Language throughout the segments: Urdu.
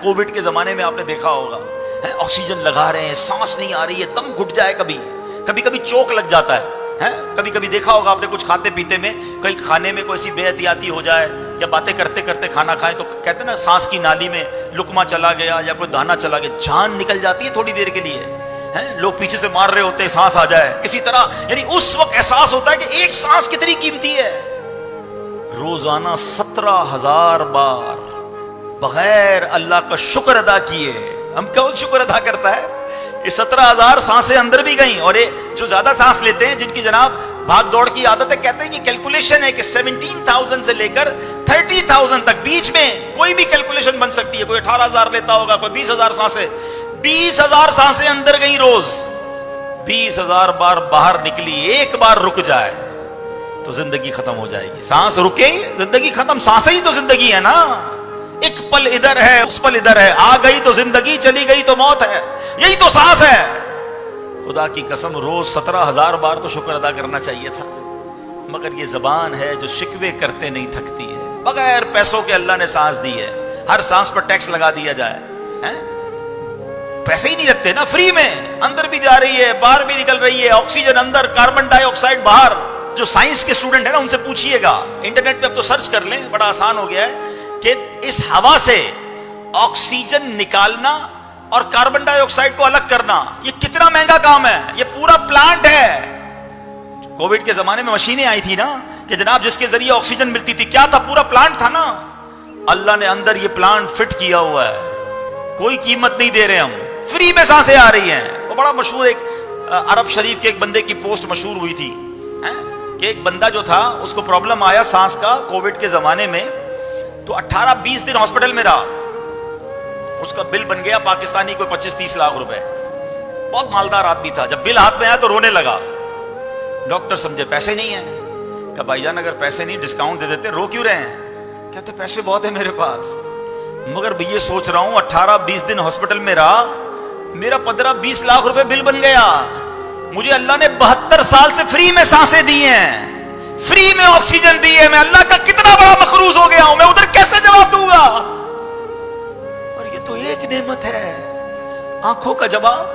کووڈ کے زمانے میں آپ نے دیکھا ہوگا آکسیجن لگا رہے ہیں, سانس نہیں آ رہی ہے, دم گھٹ جائے, کبھی کبھی چوک لگ جاتا ہے, کبھی کبھی دیکھا ہوگا آپ نے کچھ کھاتے پیتے میں کئی کھانے میں کوئی ایسی بے احتیاطی ہو جائے یا باتیں کرتے کرتے کھانا کھائیں تو کہتے ہیں نا سانس کی نالی میں لقمہ چلا گیا یا کوئی دانا چلا گیا, جان نکل جاتی ہے تھوڑی دیر کے لیے, لوگ پیچھے سے مار رہے ہوتے ہیں سانس آ جائے کسی طرح, یعنی اس وقت احساس ہوتا ہے کہ ایک سانس کتنی قیمتی ہے. روزانہ 17,000 بار بغیر اللہ کا شکر ادا کیے, ہم کون شکر ادا کرتا ہے؟ یہ 17,000 سانسیں اندر بھی گئیں, اور یہ جو زیادہ سانس لیتے ہیں جن کی جناب بھاگ دوڑ کی عادت ہے, کہتے ہیں کہ کیلکولیشن ہے کہ 17,000 سے لے کر 30,000 تک بیچ میں کوئی بھی کیلکولیشن بن سکتی ہے, کوئی 18,000 لیتا ہوگا, کوئی 20,000 سانسیں, 20,000 سانسیں اندر گئیں روز, 20,000 بار باہر نکلی, ایک بار رک جائے تو زندگی ختم ہو جائے گی. سانس رکے زندگی ختم, سانسیں ہی تو زندگی ہے نا, ایک پل ادھر ہے اس پل ادھر ہے, آ گئی تو زندگی, چلی گئی تو موت ہے, یہی تو سانس ہے. خدا کی قسم روز 17,000 بار تو شکر ادا کرنا چاہیے تھا, مگر یہ زبان ہے جو شکوے کرتے نہیں تھکتی ہے. بغیر پیسوں کے اللہ نے سانس دی ہے, ہر سانس پر ٹیکس لگا دیا جائے, پیسے ہی نہیں رکھتے نا, فری میں اندر بھی جا رہی ہے باہر بھی نکل رہی ہے, آکسیجن اندر, کاربن ڈائی آکسائڈ باہر. جو سائنس کے اسٹوڈنٹ ہیں نا ان سے پوچھئے گا, انٹرنیٹ پہ اب تو سرچ کر لیں, بڑا آسان ہو گیا ہے کہ اس ہوا سے آکسیجن نکالنا اور کاربن ڈائی آکسائڈ کو الگ کرنا یہ کتنا مہنگا کام ہے, یہ پورا پلانٹ ہے. کووڈ کے زمانے میں مشینیں آئی تھی نا کہ جناب جس کے ذریعے آکسیجن ملتی تھی, کیا تھا؟ پورا پلانٹ تھا نا. اللہ نے اندر یہ پلانٹ فٹ کیا ہوا ہے, کوئی قیمت نہیں دے رہے, ہم فری میں سانسیں آ رہی ہیں. وہ بڑا مشہور ایک عرب شریف کے ایک بندے کی پوسٹ مشہور ہوئی تھی کہ ایک بندہ جو تھا اس کو پرابلم آیا سانس کا کووڈ کے زمانے میں, تو 18-20 دن ہاسپٹل میں رہا. اس کا بل بن گیا پاکستانی کوئی 25-30 لاکھ روپے, بہت مالدار آدمی تھا. جب بل ہاتھ میں آیا تو رونے لگا. ڈاکٹر سمجھے پیسے نہیں ہیں, کہ بھائی جان اگر پیسے نہیں ڈسکاؤنٹ دے دیتے, رو کیوں رہے ہیں؟ کہتے پیسے بہت ہیں میرے پاس, مگر بھی یہ سوچ رہا ہوں 18-20 دن ہاسپٹل میں رہا, میرا 15-20 لاکھ روپے بل بن گیا. مجھے اللہ نے 72 سال سے فری میں سانسیں دی ہیں, فری میں آکسیجن دی ہے, میں اللہ کا کتنا بڑا مقروض ہو گیا ہوں, میں ادھر کیسے جواب دوں گا؟ اور یہ تو ایک نعمت ہے, آنکھوں کا جواب,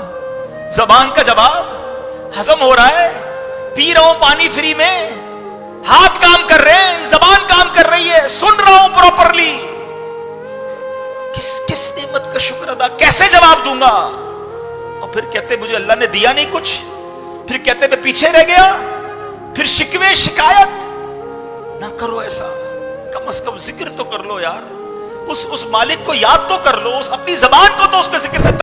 زبان کا جواب, ہضم ہو رہا ہے, پی رہا ہوں پانی فری میں, ہاتھ کام کر رہے ہیں, زبان کام کر رہی ہے, سن رہا ہوں پراپرلی. کس نعمت کا شکر ادا کیسے جواب دوں گا؟ اور پھر کہتے مجھے اللہ نے دیا نہیں کچھ, پھر کہتے میں پیچھے رہ گیا, پھر شکوے شکایت نہ کرو. ایسا کم از کم ذکر تو کر لو یار, اس مالک کو یاد تو کر لو, اس اپنی زبان کو تو اس کے ذکر سے